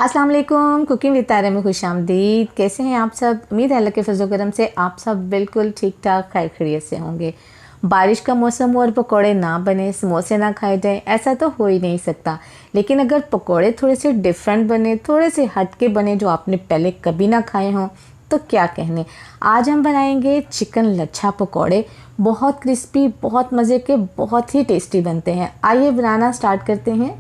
अस्सलाम वालेकुम। Cooking with तारा में खुशामदीद। कैसे हैं आप सब? उम्मीद है अल्लाह के फजल करम से आप सब बिल्कुल ठीक ठाक खैर खैरियत से होंगे। बारिश का मौसम हो और पकोड़े ना बने, समोसे ना खाए जाए, ऐसा तो हो ही नहीं सकता। लेकिन अगर पकोड़े थोड़े से डिफरेंट बने, थोड़े से हटके बने, जो आपने पहले कभी ना खाए हों, तो क्या कहने। आज हम बनाएंगे चिकन लच्छा पकोड़े। बहुत क्रिस्पी, बहुत मज़े के, बहुत ही टेस्टी बनते हैं। आइए बनाना स्टार्ट करते हैं।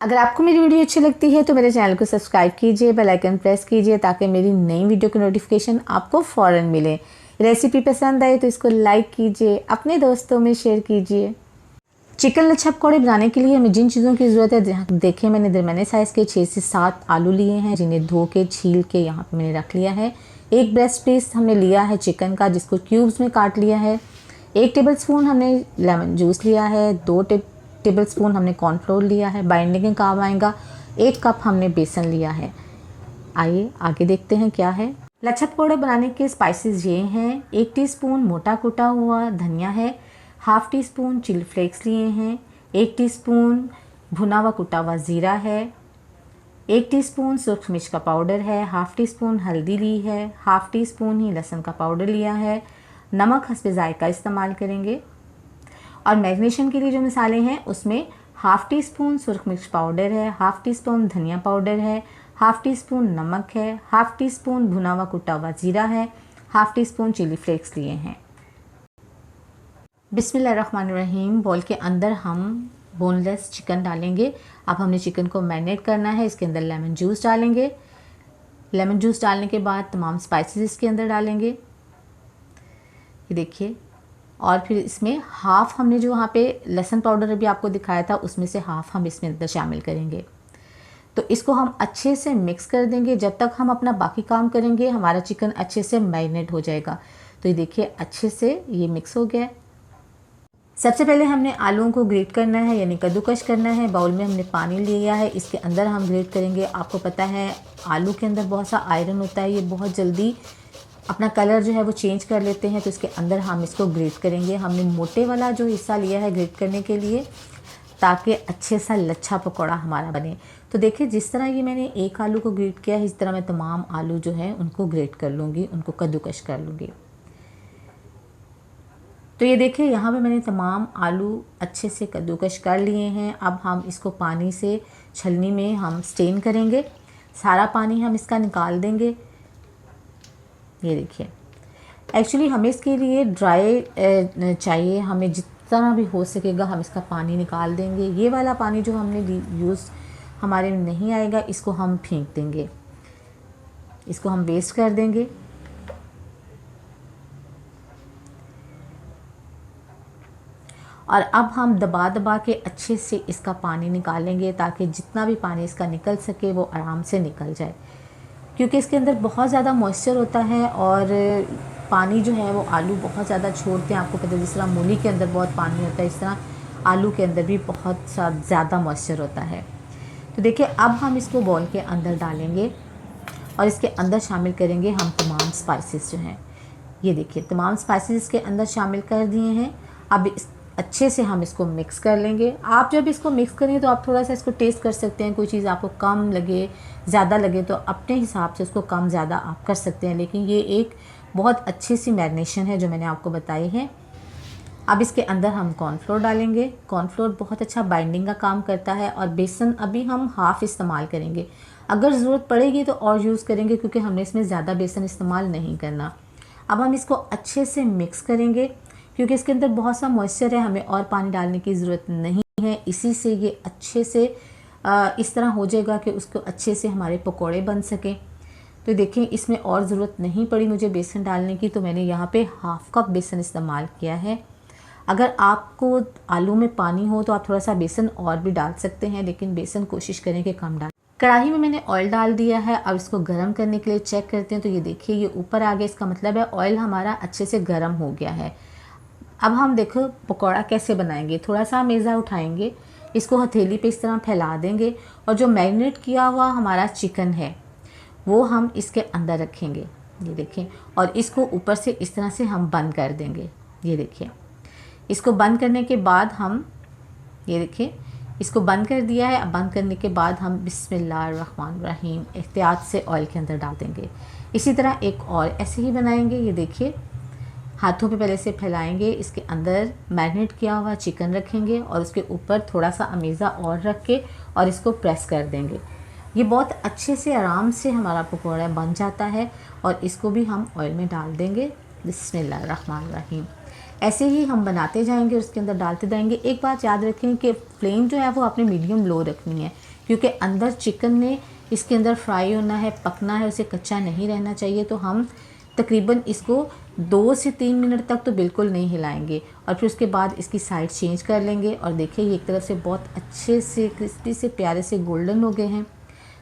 अगर आपको मेरी वीडियो अच्छी लगती है तो मेरे चैनल को सब्सक्राइब कीजिए, बेल आइकन प्रेस कीजिए ताकि मेरी नई वीडियो की नोटिफिकेशन आपको फ़ौरन मिले। रेसिपी पसंद आए तो इसको लाइक कीजिए, अपने दोस्तों में शेयर कीजिए। चिकन लच्छा पकौड़े बनाने के लिए हमें जिन चीज़ों की ज़रूरत है, देखिए मैंने दरमियाने साइज़ के 6 से 7 आलू लिए हैं, जिन्हें धो के छील के यहाँ पर मैंने रख लिया है। एक ब्रेस्ट पीस हमने लिया है चिकन का, जिसको क्यूब्स में काट लिया है। 1 टेबलस्पून हमने लेमन जूस लिया है। 2 टेबलस्पून हमने कॉर्नफ्लोर लिया है, बाइंडिंग के काम आएगा। 1 कप हमने बेसन लिया है। आइए आगे देखते हैं क्या है। लच्छा पकौड़े बनाने के स्पाइसेस ये हैं। 1 टीस्पून मोटा कुटा हुआ धनिया है। Half teaspoon chilli flakes लिए हैं। 1 टीस्पून भुना हुआ कुटा हुआ ज़ीरा है। 1 टीस्पून सुर्ख मिर्च का पाउडर है। हाफ़ टी स्पून हल्दी ली है। हाफ़ टी स्पून ही लहसुन का पाउडर लिया है। नमक हस्बे जायका इस्तेमाल करेंगे। और मैरिनेशन के लिए जो मसाले हैं उसमें हाफ़ टी स्पून सुर्ख मिर्च पाउडर है, हाफ़ टी स्पून धनिया पाउडर है, हाफ़ टी स्पून नमक है, हाफ़ टी स्पून भुना हुआ कुटा हुआ ज़ीरा है, half teaspoon chilli flakes लिए हैं। बिस्मिल्लाहिर्रहमानिर्रहीम। बॉल के अंदर हम बोनलेस चिकन डालेंगे। अब हमने चिकन को मैरिनेट करना है। इसके अंदर लेमन जूस डालेंगे। लेमन जूस डालने के बाद तमाम स्पाइसेस इसके अंदर डालेंगे, ये देखिए। और फिर इसमें हाफ़ हमने जो वहाँ पे लहसुन पाउडर अभी आपको दिखाया था, उसमें से हाफ़ हम इसमें अंदर शामिल करेंगे। तो इसको हम अच्छे से मिक्स कर देंगे। जब तक हम अपना बाकी काम करेंगे हमारा चिकन अच्छे से मैरिनेट हो जाएगा। तो ये देखिए अच्छे से ये मिक्स हो गया। सबसे पहले हमने आलूओं को ग्रेट करना है, यानी कद्दूकश करना है। बाउल में हमने पानी लिया है, इसके अंदर हम ग्रेट करेंगे। आपको पता है आलू के अंदर बहुत सा आयरन होता है, ये बहुत जल्दी अपना कलर जो है वो चेंज कर लेते हैं। तो इसके अंदर हम इसको ग्रेट करेंगे। हमने मोटे वाला जो हिस्सा लिया है ग्रेट करने के लिए, ताकि अच्छे सा लच्छा पकौड़ा हमारा बने। तो देखिए जिस तरह ये मैंने एक आलू को ग्रेट किया है, इस तरह मैं तमाम आलू जो है उनको ग्रेट कर लूँगी, उनको कद्दूकश कर लूँगी। तो ये देखिए यहाँ पे मैंने तमाम आलू अच्छे से कद्दूकश कर लिए हैं। अब हम इसको पानी से छलनी में हम स्टेन करेंगे। सारा पानी हम इसका निकाल देंगे। ये देखिए एक्चुअली हमें इसके लिए ड्राई चाहिए। हमें जितना भी हो सकेगा हम इसका पानी निकाल देंगे। ये वाला पानी जो हमने यूज़ हमारे में नहीं आएगा, इसको हम फेंक देंगे, इसको हम वेस्ट कर देंगे। और अब हम दबा दबा के अच्छे से इसका पानी निकालेंगे, ताकि जितना भी पानी इसका निकल सके वो आराम से निकल जाए, क्योंकि इसके अंदर बहुत ज़्यादा मॉइस्चर होता है और पानी जो है वो आलू बहुत ज़्यादा छोड़ते हैं। आपको पता है जिस तरह मूली के अंदर बहुत पानी होता है, इस तरह आलू के अंदर भी बहुत ज़्यादा मॉइस्चर होता है। तो देखिए अब हम इसको बॉल के अंदर डालेंगे और इसके अंदर शामिल करेंगे हम तमाम स्पाइसेस जो हैं। ये देखिए तमाम स्पाइसेस इसके अंदर शामिल कर दिए हैं। अब अच्छे से हम इसको मिक्स कर लेंगे। आप जब इसको मिक्स करें तो आप थोड़ा सा इसको टेस्ट कर सकते हैं। कोई चीज़ आपको कम लगे, ज़्यादा लगे तो अपने हिसाब से उसको कम ज़्यादा आप कर सकते हैं। लेकिन ये एक बहुत अच्छी सी मैरिनेशन है जो मैंने आपको बताई है। अब इसके अंदर हम कॉर्नफ्लोर डालेंगे। कॉर्नफ्लोर बहुत अच्छा बाइंडिंग का काम करता है। और बेसन अभी हम हाफ़ इस्तेमाल करेंगे, अगर ज़रूरत पड़ेगी तो और यूज़ करेंगे, क्योंकि हमने इसमें ज़्यादा बेसन इस्तेमाल नहीं करना। अब हम इसको अच्छे से मिक्स करेंगे, क्योंकि इसके अंदर बहुत सा मॉइस्चर है, हमें और पानी डालने की ज़रूरत नहीं है। इसी से ये अच्छे से इस तरह हो जाएगा कि उसको अच्छे से हमारे पकोड़े बन सकें। तो देखिए इसमें और ज़रूरत नहीं पड़ी मुझे बेसन डालने की, तो मैंने यहाँ पे हाफ़ कप बेसन इस्तेमाल किया है। अगर आपको आलू में पानी हो तो आप थोड़ा सा बेसन और भी डाल सकते हैं, लेकिन बेसन कोशिश करें कि कम डालें। कढ़ाई में मैंने ऑयल डाल दिया है। अब इसको गर्म करने के लिए चेक करते हैं। तो ये देखिए ये ऊपर आ गया, इसका मतलब है ऑयल हमारा अच्छे से गर्म हो गया है। अब हम देखो पकौड़ा कैसे बनाएंगे। थोड़ा सा मेज़ा उठाएंगे, इसको हथेली पे इस तरह फैला देंगे और जो मैरिनेट किया हुआ हमारा चिकन है वो हम इसके अंदर रखेंगे, ये देखें। और इसको ऊपर से इस तरह से हम बंद कर देंगे। ये देखिए इसको बंद करने के बाद हम ये देखिए इसको बंद कर दिया है। अब बंद करने के बाद हम बिस्मिल्लाहिर्रहमानिर्रहीम एहतियात से ऑयल के अंदर डाल देंगे। इसी तरह एक और ऐसे ही बनाएंगे। ये देखिए, हाथों पे पहले से फैलाएंगे, इसके अंदर मैरिनेट किया हुआ चिकन रखेंगे और उसके ऊपर थोड़ा सा अमीज़ा और रख के और इसको प्रेस कर देंगे। ये बहुत अच्छे से आराम से हमारा पकौड़ा बन जाता है और इसको भी हम ऑयल में डाल देंगे। बिस्मिल्लाहिर्रहमानिर्रहीम ऐसे ही हम बनाते जाएंगे और उसके अंदर डालते जाएंगे। एक बात याद रखें कि फ्लेम जो है वो आपने मीडियम लो रखनी है, क्योंकि अंदर चिकन ने इसके अंदर फ्राई होना है, पकना है, उसे कच्चा नहीं रहना चाहिए। तो हम तकरीबन इसको 2 से 3 मिनट तक तो बिल्कुल नहीं हिलाएंगे और फिर उसके बाद इसकी साइड चेंज कर लेंगे। और देखिए ये एक तरफ से बहुत अच्छे से क्रिस्पी से प्यारे से गोल्डन हो गए हैं।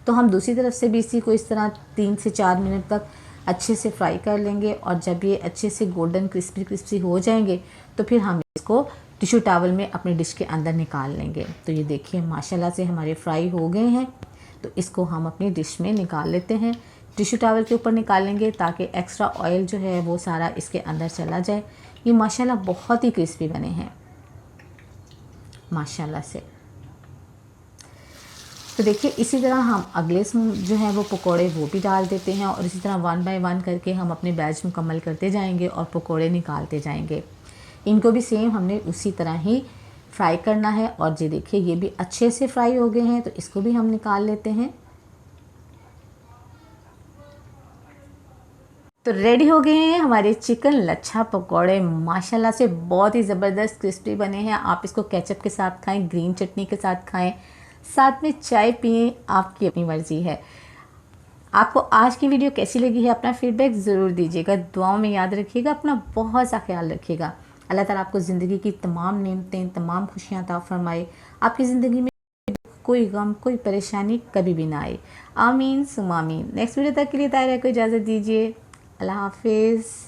तो हम दूसरी तरफ से भी इसी को इस तरह 3 से 4 मिनट तक अच्छे से फ्राई कर लेंगे और जब ये अच्छे से गोल्डन क्रिस्पी हो जाएंगे तो फिर हम इसको टिश्यू टॉवल में अपनी डिश के अंदर निकाल लेंगे। तो ये देखिए माशाल्लाह से हमारे फ्राई हो गए हैं। तो इसको हम अपनी डिश में निकाल लेते हैं। टिश्यू टॉवल के ऊपर निकाल लेंगे ताकि एक्स्ट्रा ऑयल जो है वो सारा इसके अंदर चला जाए। ये माशाल्लाह बहुत ही क्रिस्पी बने हैं माशाल्लाह से। तो देखिए इसी तरह हम अगले जो है वो पकोड़े वो भी डाल देते हैं और इसी तरह 1 बाय 1 करके हम अपने बैच मुकम्मल करते जाएंगे और पकोड़े निकालते जाएंगे। इनको भी सेम हमने उसी तरह ही फ्राई करना है। और ये देखिए ये भी अच्छे से फ्राई हो गए हैं, तो इसको भी हम निकाल लेते हैं। तो रेडी हो गए हैं हमारे चिकन लच्छा पकोड़े। माशाल्लाह से बहुत ही ज़बरदस्त क्रिस्पी बने हैं। आप इसको केचप के साथ खाएं, ग्रीन चटनी के साथ खाएं, साथ में चाय पिएं, आपकी अपनी मर्ज़ी है। आपको आज की वीडियो कैसी लगी है अपना फीडबैक ज़रूर दीजिएगा। दुआओं में याद रखिएगा, अपना बहुत सा ख्याल रखिएगा। अल्लाह ताला आपको ज़िंदगी की तमाम नेमतें, तमाम खुशियाँ अता फरमाए। आपकी ज़िंदगी में कोई गम, कोई परेशानी कभी भी ना आए। आमीन सुम आमीन। नेक्स्ट वीडियो तक के लिए तैयार है, को इजाज़त दीजिए। अल्लाह हाफिज़।